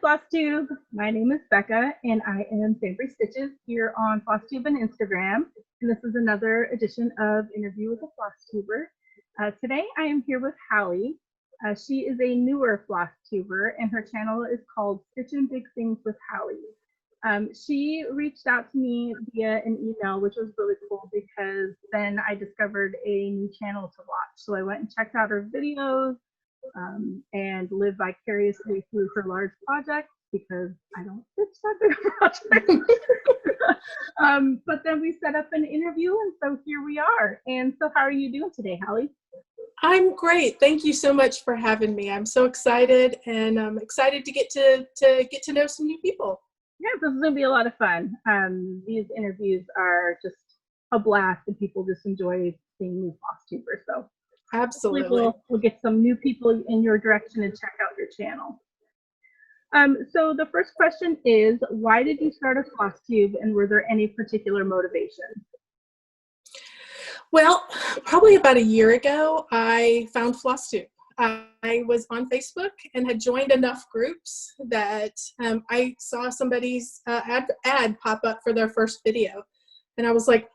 Flosstube. My name is Becca, and I am SamBrie Stitches here on Flosstube and Instagram. And this is another edition of Interview with a Flosstuber. Today, I am here with Hallie. She is a newer Flosstuber, and her channel is called Stitchin Big Things with Hallie. She reached out to me via an email, which was really cool because then I discovered a new channel to watch. So I went and checked out her videos. And live vicariously through her large projects because I don't stitch that big project. But then we set up an interview, and so here we are. And so how are you doing today, Hallie? I'm great. Thank you so much for having me. I'm so excited, and I'm excited to get to know some new people. Yeah, this is gonna be a lot of fun. These interviews are just a blast, and people just enjoy seeing new Flosstubers. So absolutely, we'll get some new people in your direction and check out your channel. So the first question is, why did you start a Flosstube, and were there any particular motivations? Well, probably about a year ago, I found Flosstube. I was on Facebook and had joined enough groups that I saw somebody's ad pop up for their first video, and I was like,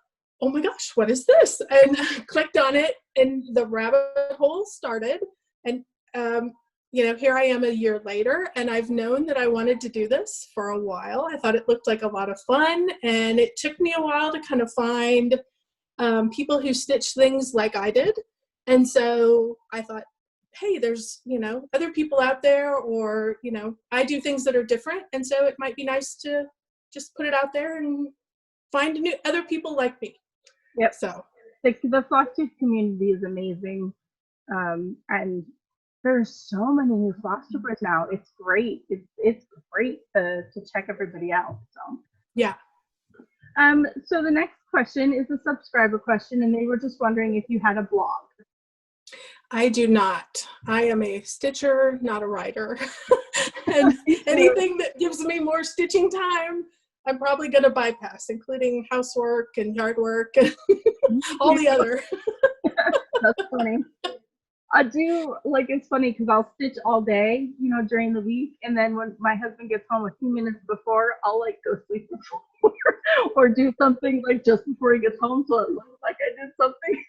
oh my gosh, what is this? And I clicked on it, and the rabbit hole started. And, here I am a year later, and I've known that I wanted to do this for a while. I thought it looked like a lot of fun, and it took me a while to kind of find people who stitch things like I did. And so I thought, hey, there's, other people out there, or, I do things that are different. And so it might be nice to just put it out there and find other people like me. Yep. So the Flosstube community is amazing, and there's so many new Flosstubers now. It's great. It's great to check everybody out. So yeah. So the next question is a subscriber question, and they were just wondering if you had a blog. I do not. I am a stitcher, not a writer. And anything that gives me more stitching time, I'm probably going to bypass, including housework and yard work and all the other. That's funny. I do, it's funny because I'll stitch all day, during the week. And then when my husband gets home a few minutes before, I'll go sleep before or do something just before he gets home. So it looks like I did something.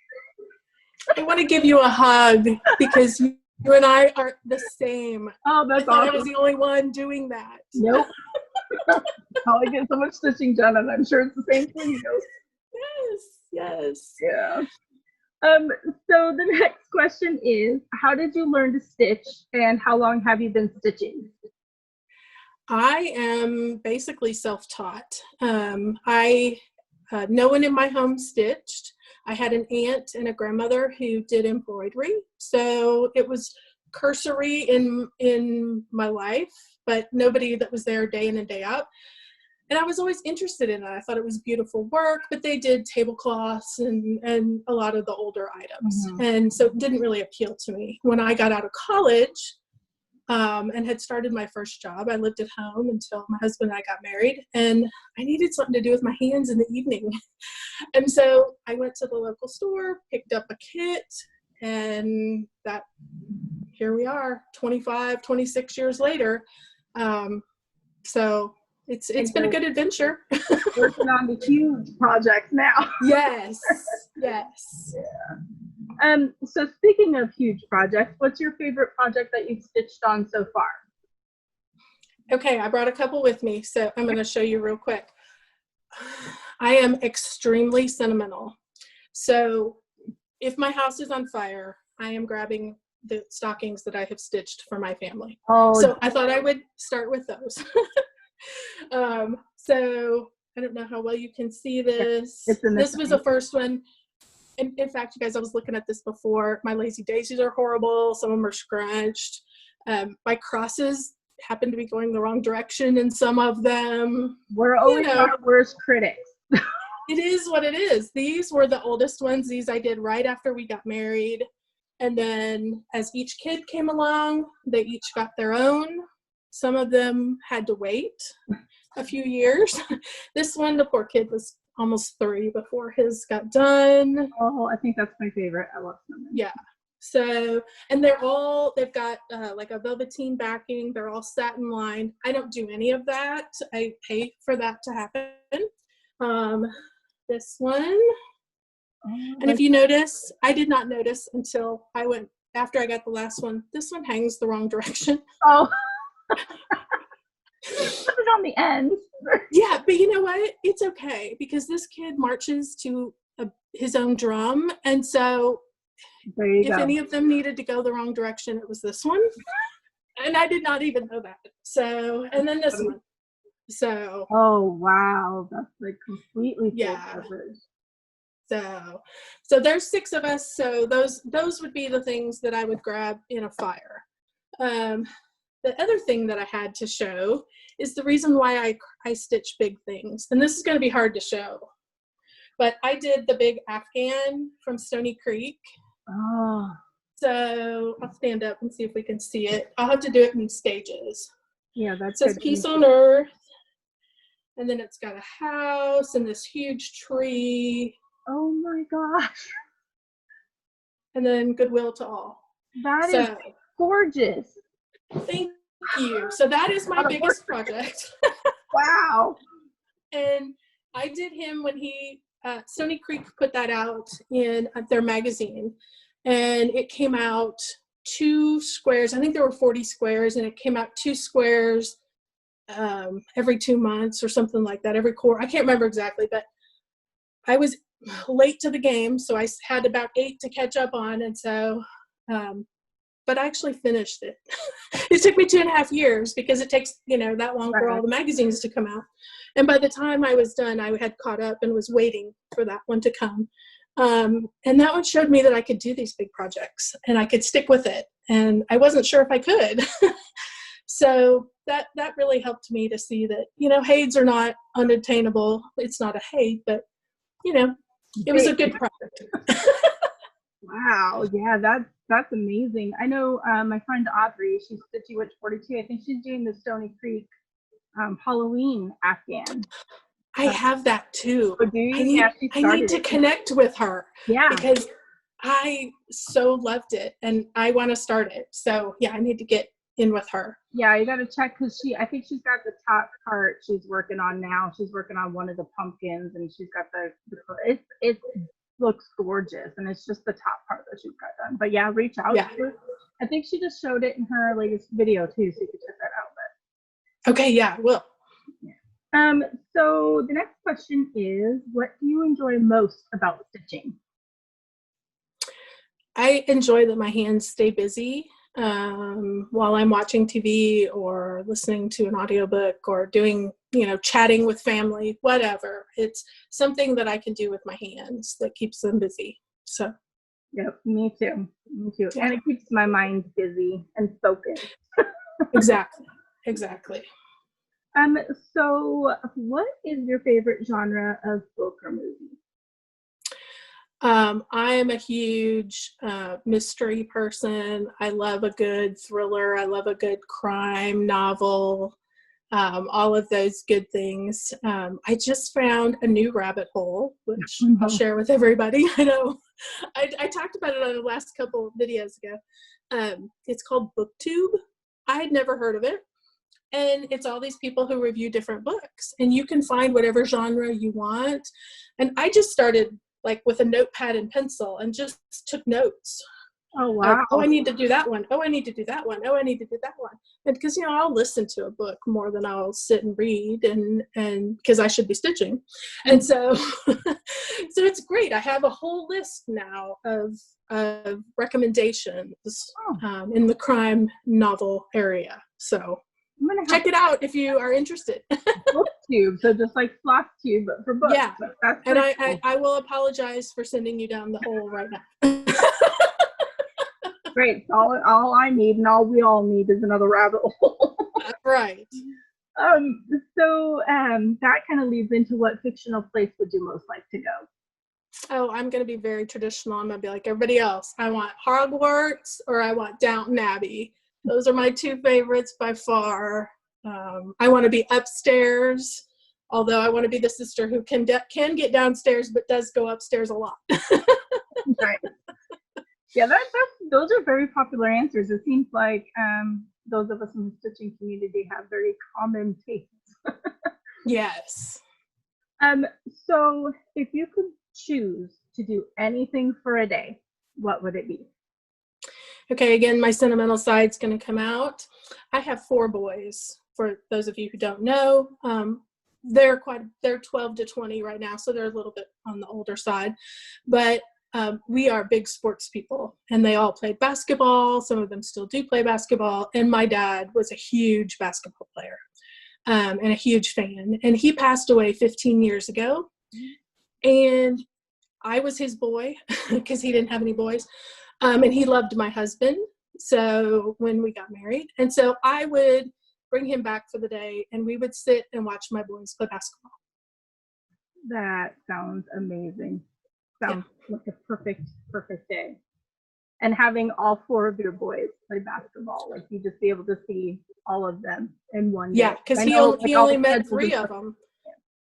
I want to give you a hug because you and I are the same. Oh, that's I thought awesome. I was the only one doing that. Nope. I get so much stitching done, and I'm sure it's the same for you. Yes. Yeah. So the next question is, how did you learn to stitch, and how long have you been stitching? I am basically self-taught. No one in my home stitched. I had an aunt and a grandmother who did embroidery, so it was cursory in my life, but nobody that was there day in and day out. And I was always interested in it. I thought it was beautiful work, but they did tablecloths and a lot of the older items. Mm-hmm. And so it didn't really appeal to me. When I got out of college and had started my first job, I lived at home until my husband and I got married, and I needed something to do with my hands in the evening. And so I went to the local store, picked up a kit, and here we are 25, 26 years later. So it's been a good adventure. Working on the huge projects now. Yes. Yeah. So speaking of huge projects, what's your favorite project that you've stitched on so far? Okay, I brought a couple with me, so I'm going to show you real quick. I am extremely sentimental. So if my house is on fire, I am grabbing the stockings that I have stitched for my family. Oh, so I thought I would start with those. So I don't know how well you can see this. This was the first one. And in fact, you guys, I was looking at this before. My lazy daisies are horrible. Some of them are scrunched. My crosses happen to be going the wrong direction in some of them. We're always our worst critics. It is what it is. These were the oldest ones. These I did right after we got married. And then as each kid came along, they each got their own. Some of them had to wait a few years. This one, the poor kid was almost 3 before his got done. Oh, I think that's my favorite. I love snowmen. Yeah. So, and they've got like a velveteen backing. They're all satin lined. I don't do any of that. I pay for that to happen. This one. And if you notice, I did not notice until after I got the last one. This one hangs the wrong direction. Oh. Put it on the end. Yeah, but you know what? It's okay because this kid marches to his own drum. And so if any of them needed to go the wrong direction, it was this one. And I did not even know that. So, and then this one. So. Oh, wow. That's like completely full coverage. So there's 6 of us. So those would be the things that I would grab in a fire. The other thing that I had to show is the reason why I stitch big things. And this is going to be hard to show. But I did the big Afghan from Stony Creek. Oh. So I'll stand up and see if we can see it. I'll have to do it in stages. Yeah, that's it says Peace on Earth. And then it's got a house and this huge tree. Oh my gosh. And then Goodwill to All. That is gorgeous. Thank you. So that is my biggest project. Wow. And I did him when Stony Creek put that out in their magazine. And it came out 2 squares. I think there were 40 squares, and it came out 2 squares every 2 months or something like that, every quarter. I can't remember exactly, but I was late to the game, so I had about 8 to catch up on. And so, but I actually finished it. It took me 2.5 years because it takes, that long for all the magazines to come out. And by the time I was done, I had caught up and was waiting for that one to come. And that one showed me that I could do these big projects and I could stick with it. And I wasn't sure if I could. So that really helped me to see that, HAEDs are not unattainable. It's not a HAED, but, it was a good project. Wow. Yeah, that's amazing. I know my friend Audrey, she's Stitchy Witch 42. I think she's doing the Stony Creek Halloween Afghan. I have that too. Oh, do you? I need to connect with her. Yeah. Because I so loved it and I want to start it. So yeah, I need to get in with her. Yeah, you got to check because I think she's got the top part she's working on now. She's working on one of the pumpkins and she's got it looks gorgeous and it's just the top part that she's got done. But yeah, reach out to her. I think she just showed it in her latest video too, so you can check that out. But okay, yeah, I will. Yeah. So the next question is, what do you enjoy most about stitching? I enjoy that my hands stay busy while I'm watching TV or listening to an audiobook or doing, chatting with family, whatever. It's something that I can do with my hands that keeps them busy. So. Yep, me too. Yeah. And it keeps my mind busy and focused. Exactly. So what is your favorite genre of book or movie? I am a huge mystery person. I love a good thriller. I love a good crime novel. All of those good things. I just found a new rabbit hole, which I'll share with everybody. I know I talked about it on the last couple of videos ago. It's called BookTube. I had never heard of it. And it's all these people who review different books. And you can find whatever genre you want. And I just started with a notepad and pencil and just took notes. Oh, wow. I need to do that one. Oh, I need to do that one. Oh, I need to do that one. And because, I'll listen to a book more than I'll sit and read and because I should be stitching. And so, so it's great. I have a whole list now of recommendations in the crime novel area. So check it out if you are interested. BookTube, so just like Flosstube, but for books. Yeah, and I will apologize for sending you down the hole right now. Great. All I need and all we all need is another rabbit hole. Right. So that kind of leads into what fictional place would you most like to go? Oh, I'm going to be very traditional. I'm going to be like everybody else. I want Hogwarts or I want Downton Abbey. Those are my 2 favorites by far. I want to be upstairs, although I want to be the sister who can get downstairs but does go upstairs a lot. Right. Yeah, those are very popular answers. It seems like those of us in the stitching community have very common tastes. Yes. So if you could choose to do anything for a day, what would it be? Okay, again, my sentimental side's going to come out. I have 4 boys. For those of you who don't know, they're 12 to 20 right now, so they're a little bit on the older side. But we are big sports people, and they all played basketball. Some of them still do play basketball. And my dad was a huge basketball player and a huge fan. And he passed away 15 years ago. And I was his boy because he didn't have any boys. And he loved my husband. So when we got married, and so I would bring him back for the day, and we would sit and watch my boys play basketball. That sounds amazing. Sounds like a perfect day. And having all 4 of your boys play basketball, like you just be able to see all of them in one day. Yeah, because he only met 3 of them.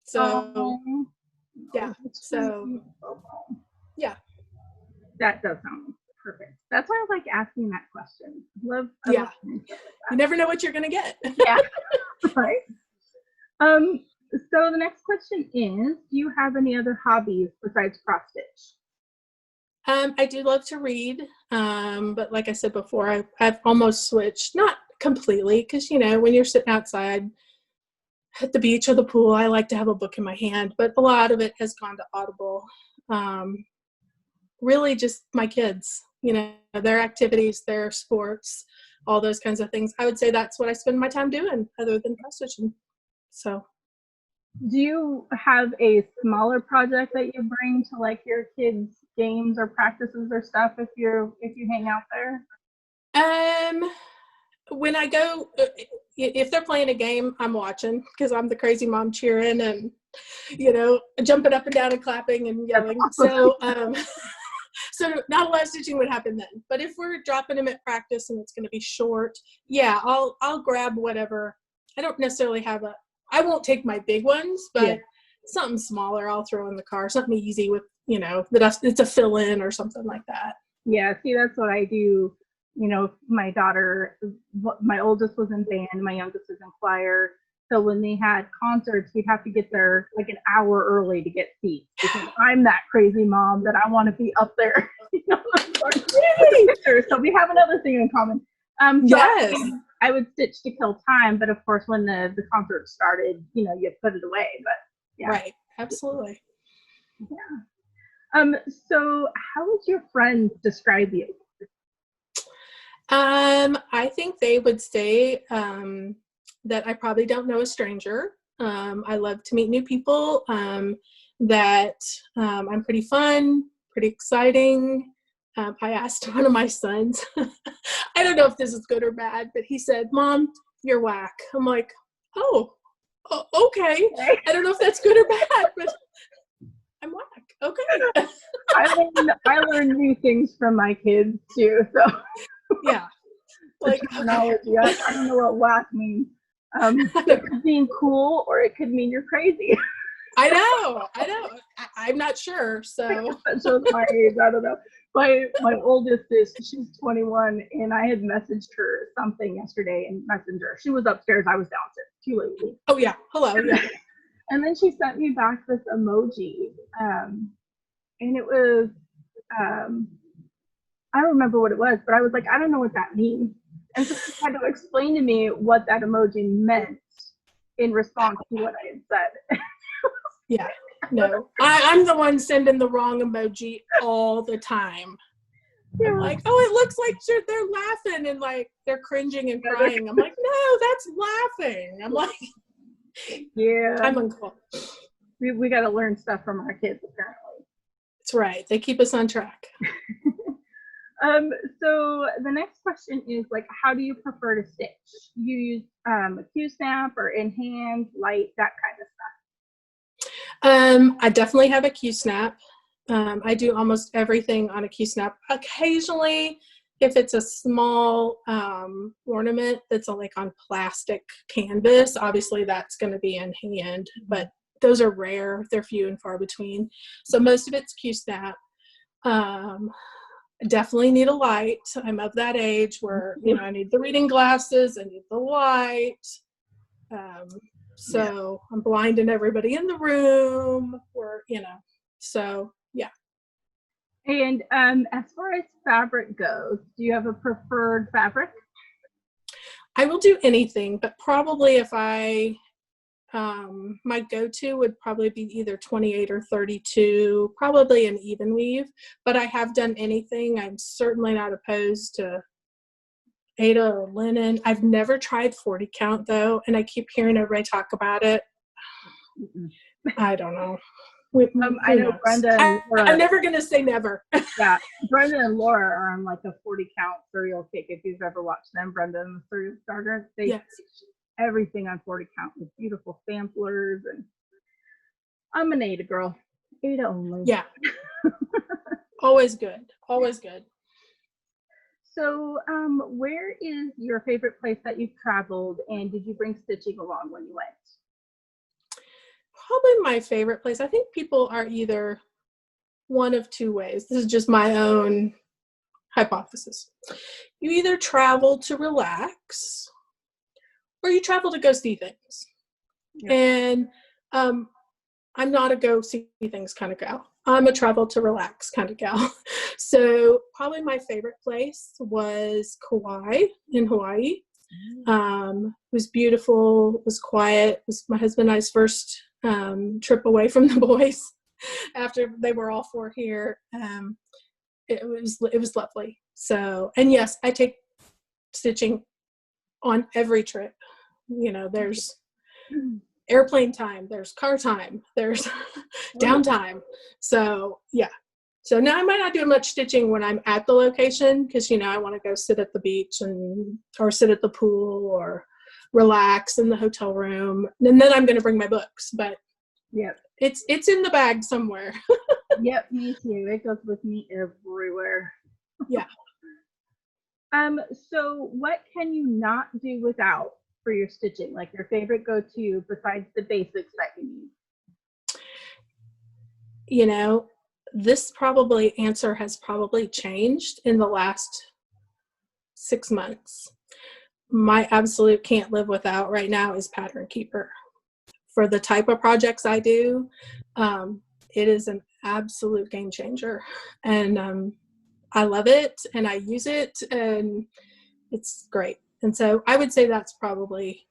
So yeah, so yeah. That does sound perfect. That's why I like asking that question. Love you never know what you're gonna get. Yeah. Right. So the next question is, do you have any other hobbies besides cross stitch? I do love to read, but like I said before, I've almost switched, not completely, because when you're sitting outside at the beach or the pool, I like to have a book in my hand, but a lot of it has gone to Audible. Really just my kids, their activities, their sports, all those kinds of things. I would say that's what I spend my time doing other than cross stitching. So. Do you have a smaller project that you bring to like your kids' games or practices or stuff if you hang out there? When I go, if they're playing a game, I'm watching because I'm the crazy mom cheering and jumping up and down and clapping and yelling. So so not a lot of stitching would happen then. But if we're dropping them at practice and it's going to be short, yeah, I'll grab whatever. I don't necessarily I won't take my big ones, but something smaller I'll throw in the car, something easy with, it's a fill-in or something like that. Yeah, see, that's what I do. My daughter, my oldest was in band, my youngest is in choir. So when they had concerts, we'd have to get there like an hour early to get seats because I'm that crazy mom that I want to be up there. So we have another thing in common. Yes. I would stitch to kill time, but of course, when the concert started, you put it away. But yeah, right, absolutely. Yeah. So how would your friends describe you? I think they would say that I probably don't know a stranger. I love to meet new people. That I'm pretty fun, pretty exciting. I asked one of my sons, I don't know if this is good or bad, but he said, "Mom, you're whack." I'm like, oh, okay. I don't know if that's good or bad, but I'm whack. Okay. I learn new things from my kids too. So yeah. Like terminology. I don't know what whack means. It could mean cool or it could mean you're crazy. I know. I'm not sure. So that shows my age. I don't know. My oldest she's 21, and I had messaged her something yesterday in Messenger. She was upstairs. I was downstairs. Too late. Oh yeah. Hello. Yeah. And then she sent me back this emoji, and it was I don't remember what it was, but I was like, I don't know what that means. And so she had to explain to me what that emoji meant in response to what I had said. Yeah. No, I'm the one sending the wrong emoji all the time. Yeah. I'm like, oh, it looks like they're laughing and like they're cringing and crying. I'm like, no, that's laughing. I'm like, yeah, I'm uncool. We got to learn stuff from our kids, apparently. That's right. They keep us on track. So the next question is like, how do you prefer to stitch? You use a Q-snap or in hand, light, that kind of stuff? I definitely have a Q-snap. I do almost everything on a Q-snap. Occasionally, if it's a small ornament that's like on plastic canvas, obviously that's going to be in hand, but those are rare. They're few and far between. So most of it's Q-snap. definitely need a light. I'm of that age where, you know, I need the reading glasses, I need the light. So I'm blinding everybody in the room, or, you know, so yeah. And as far as fabric goes, do you have a preferred fabric? I will do anything, but probably if I, my go-to would probably be either 28 or 32, probably an even weave, but I have done anything. I'm certainly not opposed to Aida or linen. I've never tried 40 count though, and I keep hearing everybody talk about it. I don't know. I know Brenda and Laura. I'm never going to say never. Yeah, Brenda and Laura are on like a 40 count cereal cake. If you've ever watched them, Brenda and the Cereal Starter, they teach everything on 40 count with beautiful samplers. And I'm an Aida girl. Aida only. Yeah. Always good. Always good. So where is your favorite place that you've traveled, and did you bring stitching along when you went? Probably my favorite place. I think people are either one of two ways. This is just my own hypothesis. You either travel to relax or you travel to go see things. Yeah. And I'm not a go see things kind of gal. I'm a travel to relax kind of gal. So probably my favorite place was Kauai in Hawaii. It was beautiful, it was quiet. It was my husband and I's first trip away from the boys after they were all four here. It was lovely. So, and yes, I take stitching on every trip. You know, there's airplane time, there's car time, there's downtime. So yeah. So now I might not do much stitching when I'm at the location, because, you know, I want to go sit at the beach or sit at the pool or relax in the hotel room. And then I'm going to bring my books, but it's in the bag somewhere. Yep, me too. It goes with me everywhere. Yeah. So what can you not do without for your stitching? Like your favorite go-to besides the basics that you need? You know, this answer has probably changed in the last 6 months. My absolute can't live without right now is Pattern Keeper. For the type of projects I do, it is an absolute game changer. And I love it and I use it and it's great. And so I would say that's probably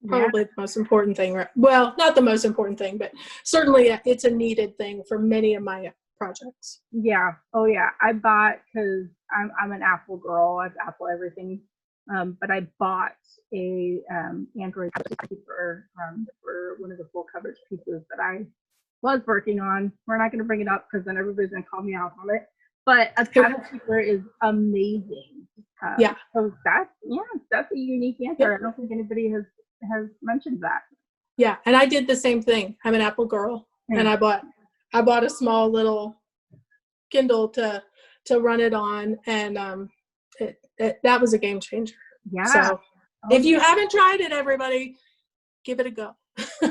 the most important thing. Well, not the most important thing, but certainly it's a needed thing for many of my projects. Yeah. Oh yeah. I bought, because I'm an Apple girl. I have Apple everything. But I bought a Android keeper for one of the full coverage pieces that I was working on. We're not going to bring it up because then everybody's going to call me out on it. But a pattern keeper is amazing. So that's a unique answer. Yep. I don't think anybody has mentioned that. Yeah, and I did the same thing. I'm an Apple girl, and I bought a small little Kindle to run it on, and that was a game changer. Yeah. So if you haven't tried it, everybody, give it a go.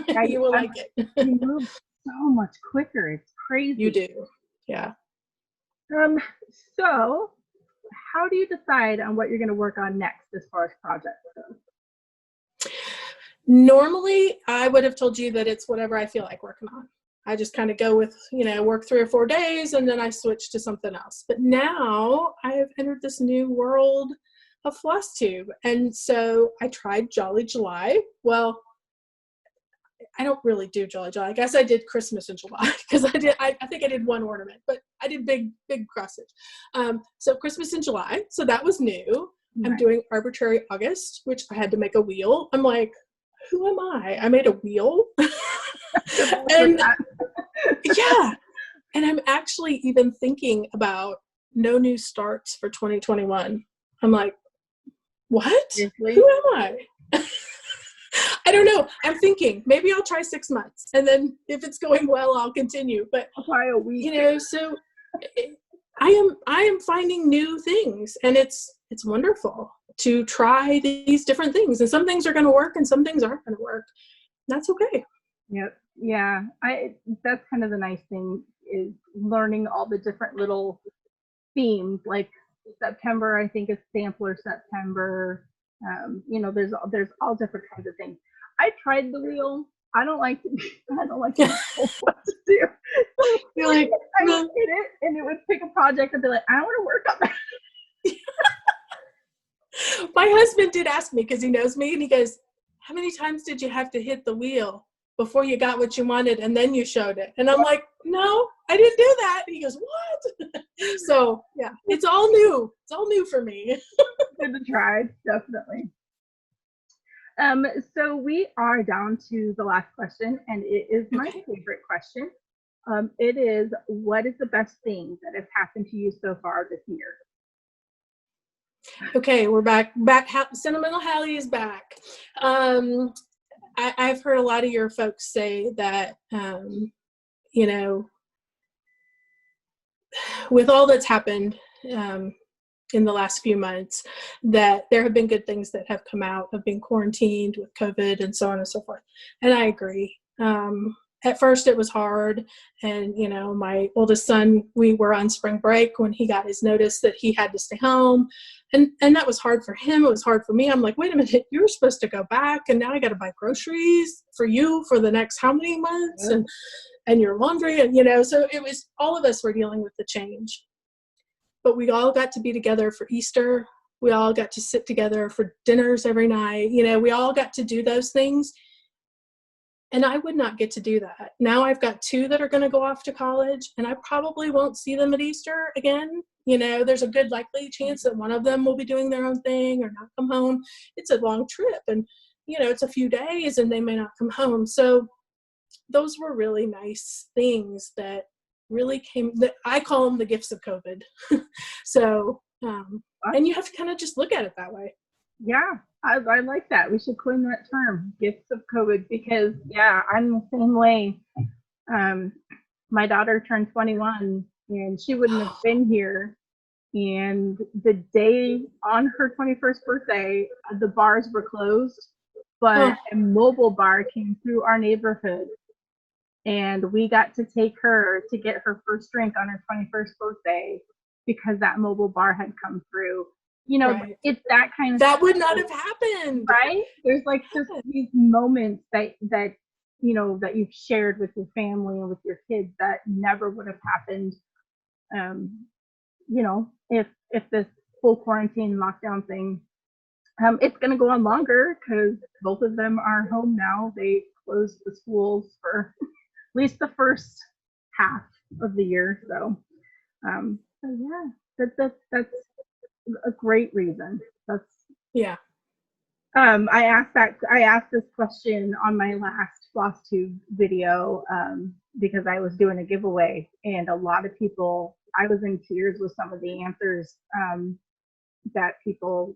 Yeah, you will like it. You move so much quicker. It's crazy. You do. Yeah. So how do you decide on what you're going to work on next as far as projects go? Normally, I would have told you that it's whatever I feel like working on. I just kind of go with, work 3 or 4 days and then I switch to something else. But now I have entered this new world of Flosstube. And so I tried Jolly July. Well, I don't really do Jolly July. I guess I did Christmas in July because I think I did 1 ornament, but I did big cross stitch. So Christmas in July. So that was new. Right. I'm doing Arbitrary August, which I had to make a wheel. I'm like, who am I? I made a wheel. And yeah. And I'm actually even thinking about no new starts for 2021. I'm like, what? Seriously? Who am I? I don't know. I'm thinking maybe I'll try 6 months, and then if it's going well, I'll continue. But I'll try a week. So I am finding new things, and it's wonderful to try these different things. And some things are going to work, and some things aren't going to work. That's okay. Yep. Yeah. That's kind of the nice thing is learning all the different little themes. Like September, I think is Sampler September. There's all different kinds of things. I tried the wheel. I don't like to be told what to do. So You're like, I no. would hit it, and it would pick a project and be like, I want to work on that. My husband did ask me, because he knows me, and he goes, how many times did you have to hit the wheel before you got what you wanted and then you showed it? And I'm like, no, I didn't do that. And he goes, what? So yeah, it's all new. It's all new for me. Good to try, definitely. So we are down to the last question, and it is my favorite question. It is, what is the best thing that has happened to you so far this year? Okay, we're back. Sentimental Hallie is back. I've heard a lot of your folks say that, with all that's happened in the last few months, that there have been good things that have come out of being quarantined with COVID and so on and so forth. And I agree. At first it was hard. And, my oldest son, we were on spring break when he got his notice that he had to stay home. And that was hard for him. It was hard for me. I'm like, wait a minute, you were supposed to go back, and now I got to buy groceries for you for the next how many months, and your laundry, and so it was, all of us were dealing with the change. But we all got to be together for Easter. We all got to sit together for dinners every night. We all got to do those things. And I would not get to do that. Now I've got 2 that are going to go off to college, and I probably won't see them at Easter again. There's a good likely chance that one of them will be doing their own thing or not come home. It's a long trip, and, it's a few days, and they may not come home. So those were really nice things that really that I call them the gifts of COVID. So, and you have to kind of just look at it that way. Yeah, I like that. We should coin that term, gifts of COVID, because I'm the same way. My daughter turned 21, and she wouldn't have been here. And the day on her 21st birthday, the bars were closed, but a mobile bar came through our neighborhood. And we got to take her to get her first drink on her 21st birthday because that mobile bar had come through. Right. It's that kind of that would not have happened, right? There's like just these moments that you've shared with your family and with your kids that never would have happened, if this full quarantine lockdown thing, it's going to go on longer because both of them are home now. They closed the schools for at least the first half of the year. So that's a great reason. I asked this question on my last Flosstube video because I was doing a giveaway, and a lot of people, I was in tears with some of the answers that people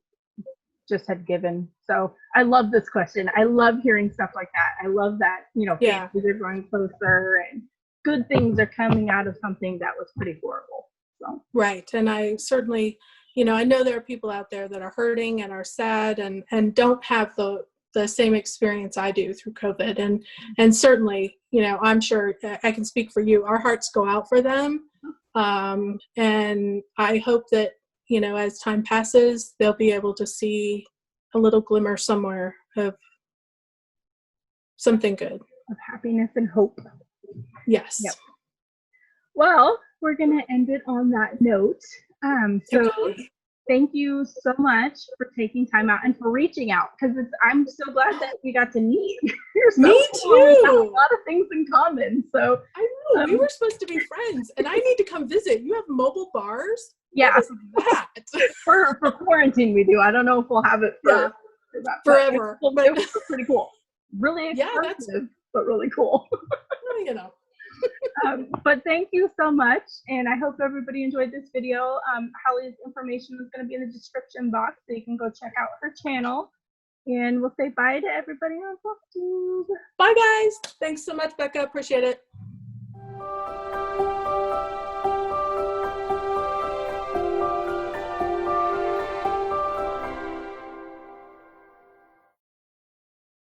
just had given. So I love this question. I love hearing stuff like that. I love that, families are growing closer and good things are coming out of something that was pretty horrible. So. Right. And I certainly, I know there are people out there that are hurting and are sad and don't have the same experience I do through COVID. And certainly, I'm sure I can speak for you. Our hearts go out for them. And I hope that, as time passes, they'll be able to see a little glimmer somewhere of something good. Of happiness and hope. Yes. Yep. Well, we're going to end it on that note. Thank you so much for taking time out and for reaching out, because I'm so glad that we got to meet. Me cool. too. We have a lot of things in common. So I know we were supposed to be friends, and I need to come visit. You have mobile bars? Yeah. What is that? for quarantine we do. I don't know if we'll have it for forever. But it was pretty cool. Really expensive, but really cool. But thank you so much, and I hope everybody enjoyed this video. Hallie's information is going to be in the description box, so you can go check out her channel, and we'll say bye to everybody on Flosstube. Bye guys. Thanks so much, Becca. Appreciate it.